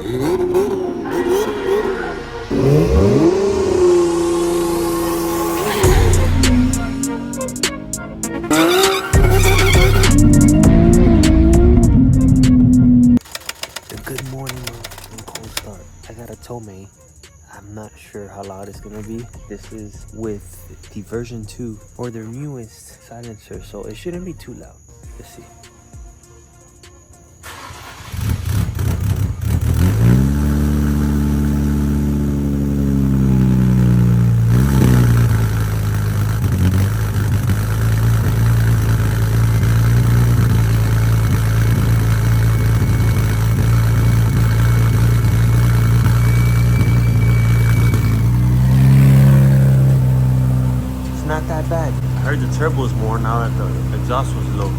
Good morning and cold start. I got a Tomei. I'm not sure how loud it's gonna be. This is with the version 2 or their newest silencer, so it shouldn't be too loud. Let's see. Not that bad. I heard the turbo was more now that the exhaust was low.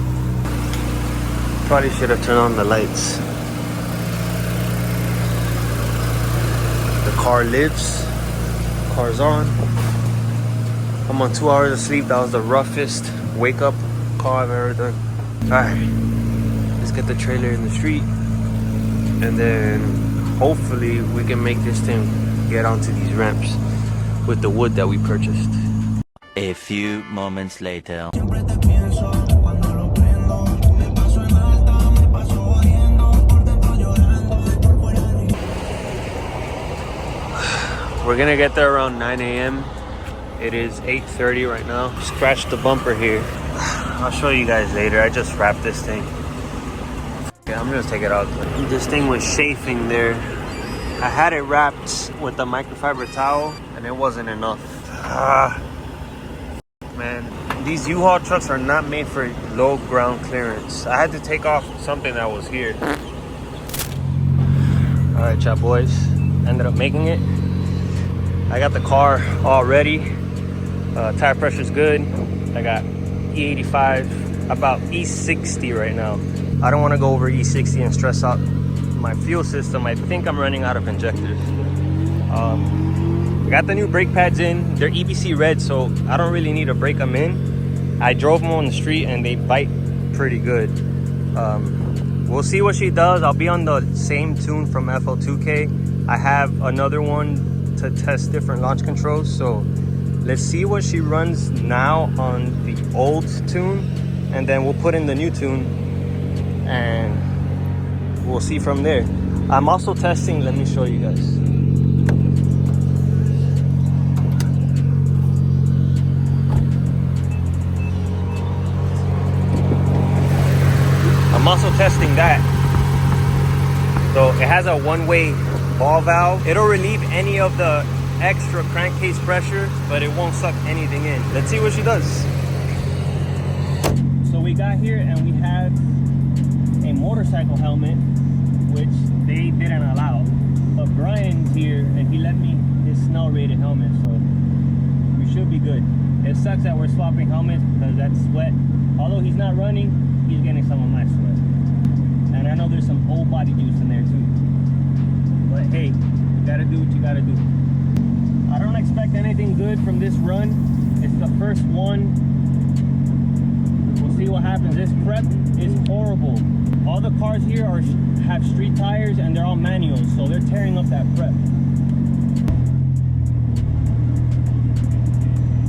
Probably should have turned on the lights. The car lives. Car's on. I'm on 2 hours of sleep. That was the roughest wake up call I've ever done. Alright, let's get the trailer in the street, and then hopefully we can make this thing get onto these ramps with the wood that we purchased. A few moments later. We're gonna get there around 9 a.m. It is 8:30 right now. Scratched the bumper here. I'll show you guys later. I just wrapped this thing. Yeah, I'm gonna take it out. This thing was chafing there. I had it wrapped with a microfiber towel and it wasn't enough. Man, these U-Haul trucks are not made for low ground clearance. I had to take off something that was here. All right, y'all boys, ended up making it. I got the car all ready. Tire pressure's good. I got E85, about E60 right now. I don't want to go over E60 and stress out my fuel system. I think I'm running out of injectors. Got the new brake pads in. They're EBC red, so I don't really need to brake them in. I drove them on the street and they bite pretty good. We'll see what she does. I'll be on the same tune from FL2K. I have another one to test different launch controls, so let's see what she runs now on the old tune, and then we'll put in the new tune and we'll see from there. I'm also testing, let me show you guys. I'm also testing that. So it has a one-way ball valve. It'll relieve any of the extra crankcase pressure, but it won't suck anything in. Let's see what she does. So we got here and we have a motorcycle helmet, which they didn't allow. But Brian's here and he let me his snow-rated helmet, so we should be good. It sucks that we're swapping helmets because that's sweat. Although he's not running, he's getting some of my sweat. And I know there's some whole body juice in there too. But hey, you gotta do what you gotta do. I don't expect anything good from this run. It's the first one. We'll see what happens. This prep is horrible. All the cars here have street tires and they're all manuals, so they're tearing up that prep.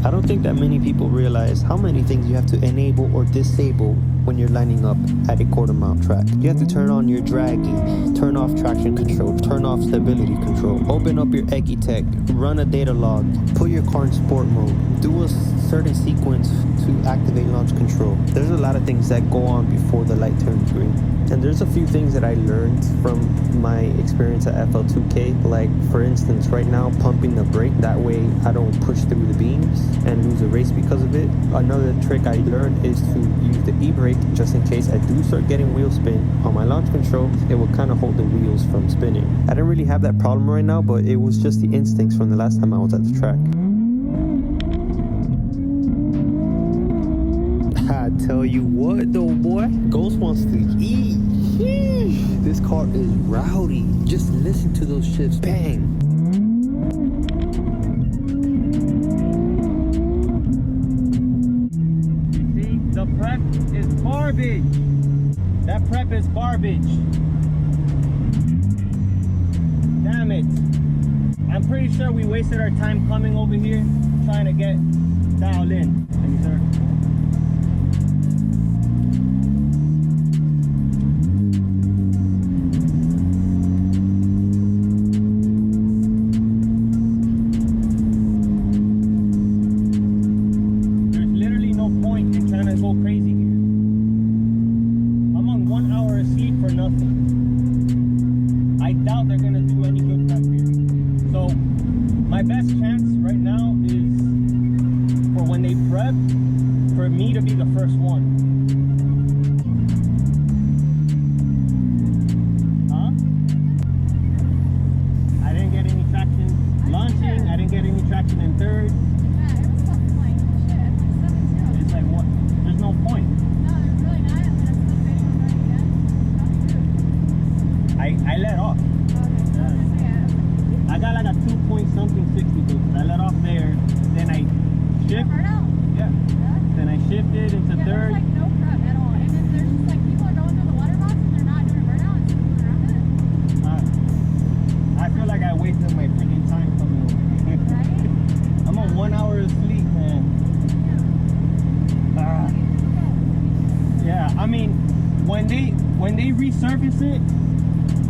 I don't think that many people realize how many things you have to enable or disable when you're lining up at a quarter mile track. You have to turn on your draggy, turn off traction control, turn off stability control, open up your Eggy Tech, run a data log, put your car in sport mode, do a certain sequence to activate launch control. There's a lot of things that go on before the light turns green. And there's a few things that I learned from my experience at FL2K. Like, for instance, right now, pumping the brake. That way I don't push through the beams and lose a race because of it. Another trick I learned is to use the e-brake just in case I do start getting wheel spin on my launch control. It will kind of hold the wheels from spinning. I don't really have that problem right now, but it was just the instincts from the last time I was at the track. I tell you what though, boy, Ghost wants to eat. Sheesh. This car is rowdy. Just listen to those shifts. Bang. See, the prep is garbage. That prep is garbage. I'm pretty sure we wasted our time coming over here trying to get dialed in. Thank you, sir. There's literally no point in trying to go crazy here. I'm on 1 hour of sleep for nothing. I doubt they're gonna do any good prep here. So my best chance right now is for when they prep, for me to be the first one. Huh? I didn't get any traction launching. I didn't get any traction in third. Yeah, it was something like shit. It's like 7-2. It's like what? There's no point. No, there's really not. I'm still waiting on running again. Nothing I let off. good. Okay. I got like a 2 point something 60. I let off there. Then I shift. Burnout? Yeah. Yeah. Then I shifted into Yeah, third. there's like no prep at all. And then there's just like people are going through the water box and they're not doing burnout and people around it. I feel like I wasted my freaking time coming over. Right? I'm on 1 hour of sleep, man. Yeah, I mean, when they resurface it,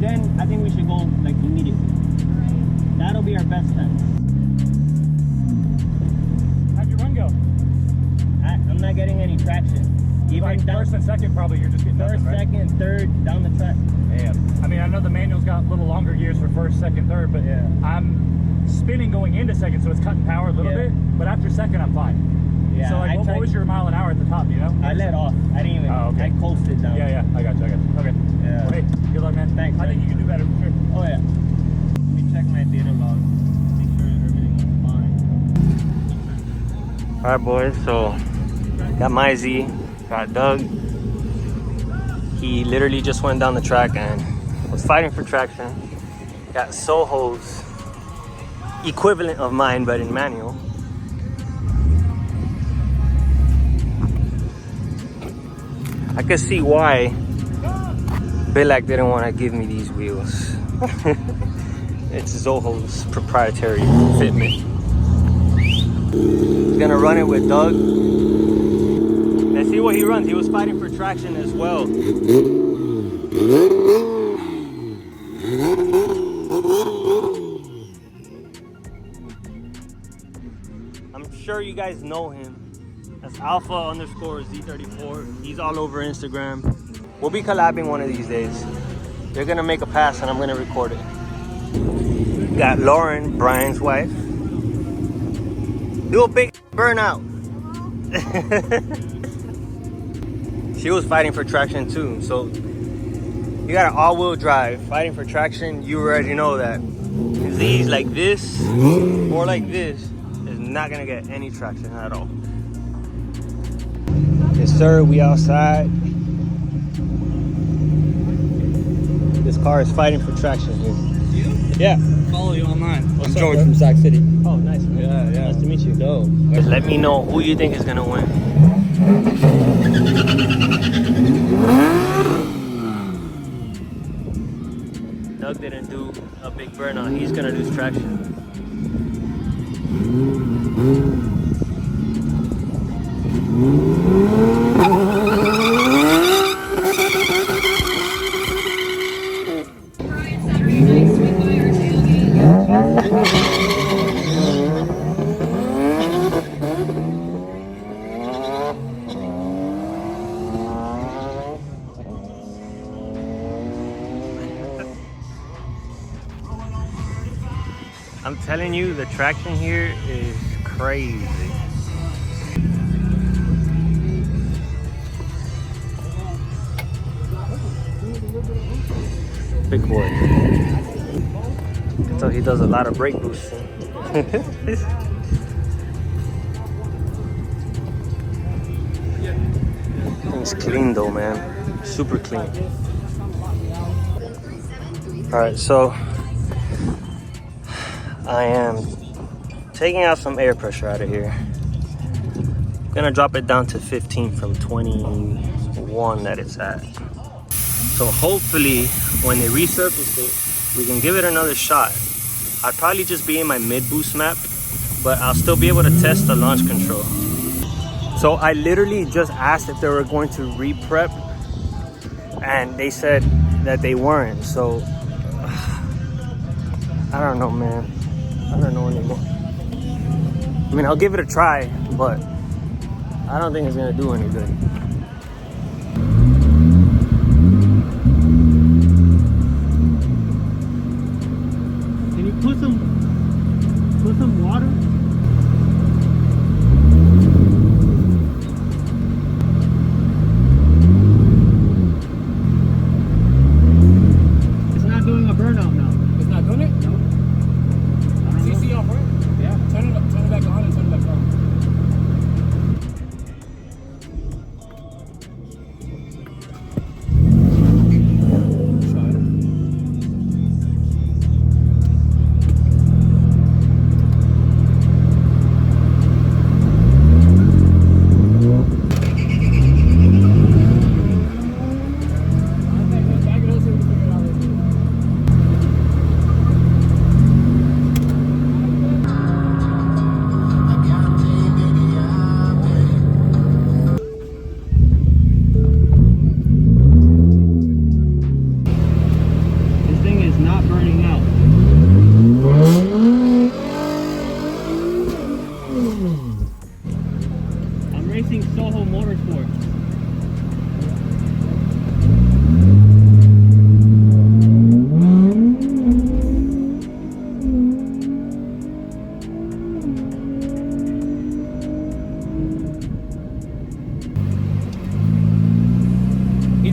then I think we should go like immediately. Right. That'll be our best chance. How'd your run go? I'm not getting any traction. Even Like down first and second, probably you're just getting first, nothing, right? second, third, down the track. Man, I mean, I know the manual's got a little longer gears for first, second, third, but Yeah. I'm spinning going into second, so it's cutting power a little Yeah. bit. But after second, I'm fine. Yeah, So like, what was your mile an hour at the top? You know? I let off. I didn't even. Oh, okay. I coasted down. Yeah, I got you. Okay. Yeah. Well, hey, good luck, man. Thanks, I think man. you can do better for sure. Oh yeah. Let me check my data log. Make sure everything is fine. Alright boys, so got my Z, got Doug. He literally just went down the track and was fighting for traction. Got Soho's equivalent of mine but in manual. I could see why Billac didn't want to give me these wheels. It's Zoho's proprietary fitment. He's gonna run it with Doug. Let's see what he runs. He was fighting for traction as well. I'm sure you guys know him. That's Alpha_Z34. He's all over Instagram. We'll be collabing one of these days. They're gonna make a pass and I'm gonna record it. Got Lauren, Brian's wife. Do a big burnout. She was fighting for traction too. So you got an all-wheel drive fighting for traction. You already know that these like this or like this is not gonna get any traction at all. Yes sir, we outside. This car is fighting for traction here. You? Yeah. Follow you online. What's I'm up, George bro? from Sac City. Oh, nice, man. Yeah. Nice to meet you. Dope. Just let me know who you think is gonna win. Doug didn't do a big burnout. He's gonna do traction. I'm telling you, the traction here is crazy. Big boy. So he does a lot of brake boosting. Thing's clean though, man. Super clean. Alright, so I am taking out some air pressure out of here. Gonna drop it down to 15 from 21 that it's at. So hopefully when they resurface it, we can give it another shot I'd probably just be in my mid boost map, but I'll still be able to test the launch control. So I literally just asked if they were going to re-prep, and they said that they weren't. So I don't know, man. I don't know anymore. I mean, I'll give it a try, but I don't think it's gonna do any good. Can you put some water? It's not doing a burnout now. It's not doing it? No. I don't know. CC off, right? Yeah. Turn it up, turn it back on and turn it back on.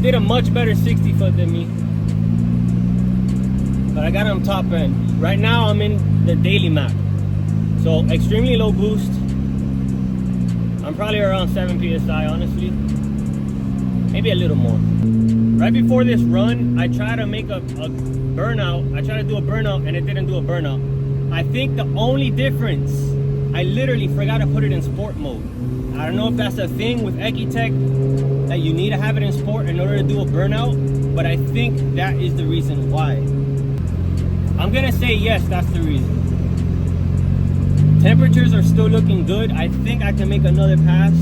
Did a much better 60 foot than me, but I got him top end. Right now I'm in the daily map, so extremely low boost. I'm probably around 7 psi, honestly, maybe a little more. Right before this run, I tried to make a burnout. I tried to do a burnout and it didn't do a burnout. I think the only difference, I literally forgot to put it in sport mode. I don't know if that's a thing with Ecotech, that you need to have it in sport in order to do a burnout, but I think that is the reason why. I'm gonna say yes, that's the reason. Temperatures are still looking good. I think I can make another pass.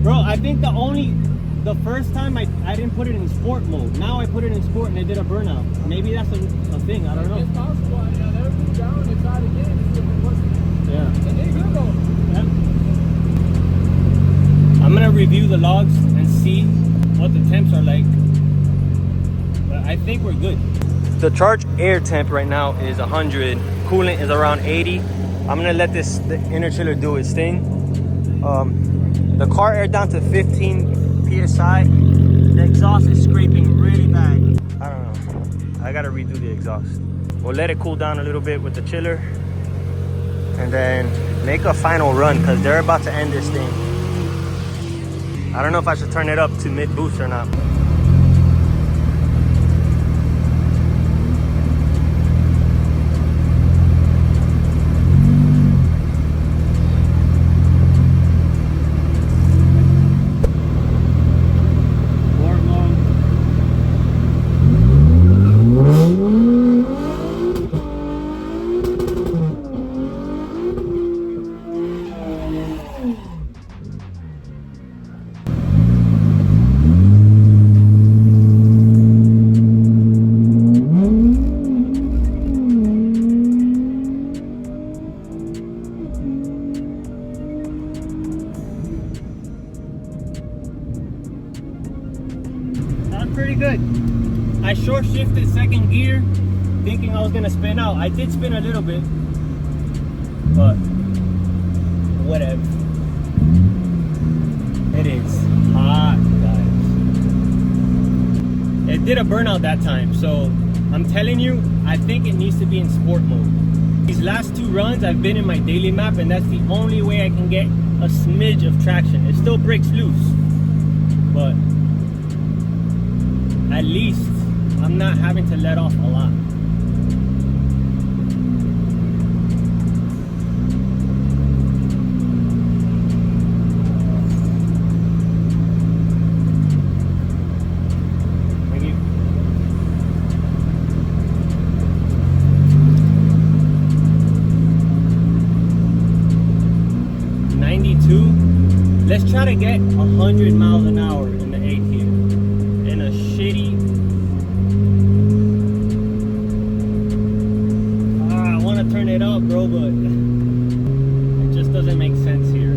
Bro, I think the first time I didn't put it in sport mode. Now I put it in sport and it did a burnout. Maybe that's a thing, I don't know. It's possible. I'll never move down and try it again and see if it wasn't. Yeah. And there you go. I'm gonna review the logs and see what the temps are like, but I think we're good. The charge air temp right now is 100, coolant is around 80. I'm gonna let the inner chiller do its thing. The car air down to 15 psi. The exhaust is scraping really bad. I don't know, I gotta redo the exhaust. We'll let it cool down a little bit with the chiller and then make a final run, because they're about to end this thing. I don't know if I should turn it up to mid boost or not. Pretty good. I short shifted second gear thinking I was gonna spin out. I did spin a little bit, but whatever. It is hot, guys. It did a burnout that time, so I'm telling you, I think it needs to be in sport mode. These last two runs I've been in my daily map, and that's the only way I can get a smidge of traction. It still breaks loose, but at least I'm not having to let off a lot. Let's try to get 100 miles an hour in the 8 here. In a shitty... I want to turn it up, bro, but it just doesn't make sense here.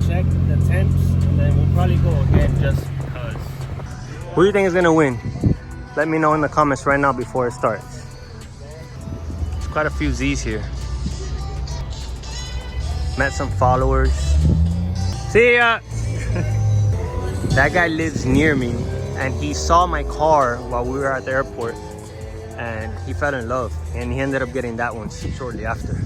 Check the temps and then we'll probably go again just because. Who do you think is gonna win? Let me know in the comments right now before it starts. There's quite a few Z's here. Met some followers. See ya! That guy lives near me and he saw my car while we were at the airport and he fell in love and he ended up getting that one shortly after.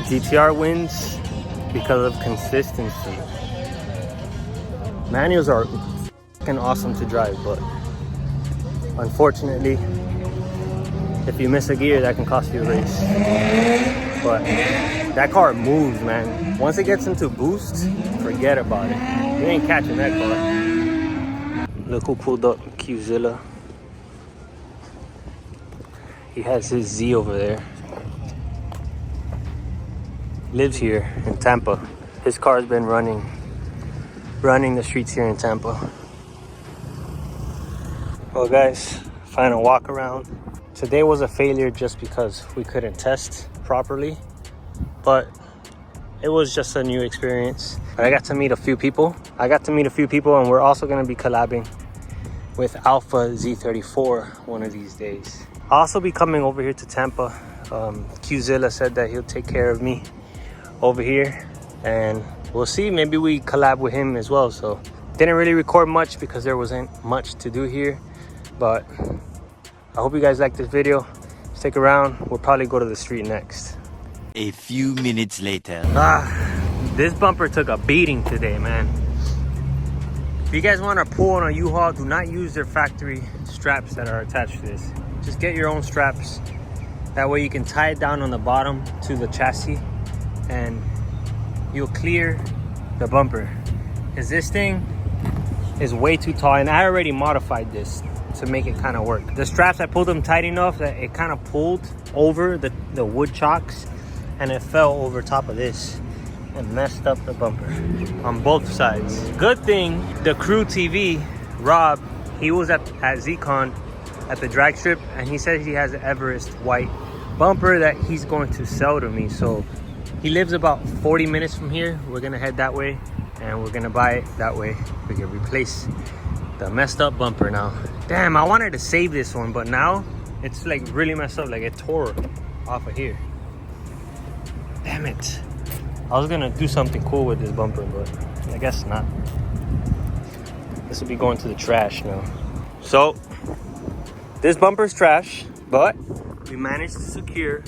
GTR wins because of consistency. Manuals are fucking awesome to drive, but unfortunately, if you miss a gear, that can cost you a race. But that car moves, man. Once it gets into boost, forget about it. You ain't catching that car. Look who pulled up, Qzilla. He has his Z over there. Lives here in Tampa. His car's been running the streets here in Tampa. Well guys, final walk around. Today was a failure just because we couldn't test properly, but it was just a new experience. But I got to meet a few people. And we're also gonna be collabing with Alpha Z34 one of these days. I'll also be coming over here to Tampa. Qzilla said that he'll take care of me over here, and we'll see, maybe we collab with him as well. So didn't really record much because there wasn't much to do here, but I hope you guys like this video. Stick around, we'll probably go to the street next. A few minutes later. This bumper took a beating today, man. If you guys want to pull on a U-Haul, do not use their factory straps that are attached to this. Just get your own straps. That way you can tie it down on the bottom to the chassis and you'll clear the bumper. Because this thing is way too tall, and I already modified this to make it kind of work. The straps, I pulled them tight enough that it kind of pulled over the wood chocks and it fell over top of this and messed up the bumper on both sides. Good thing the crew TV, Rob, he was at Zcon at the drag strip and he said he has an Everest white bumper that he's going to sell to me. So he lives about 40 minutes from here. We're gonna head that way and we're gonna buy it. That way we can replace the messed up bumper now. Damn, I wanted to save this one, but now it's like really messed up. Like it tore off of here. Damn it. I was gonna do something cool with this bumper, but I guess not. This will be going to the trash now. So, this bumper's trash, but we managed to secure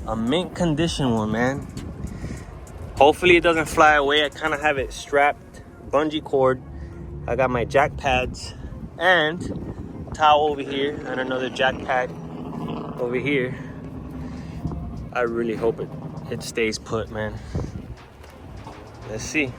a mint condition one, man. Hopefully it doesn't fly away. I kind of have it strapped, bungee cord. I got my jack pads and towel over here and another jack pad over here. I really hope it stays put, man. Let's see.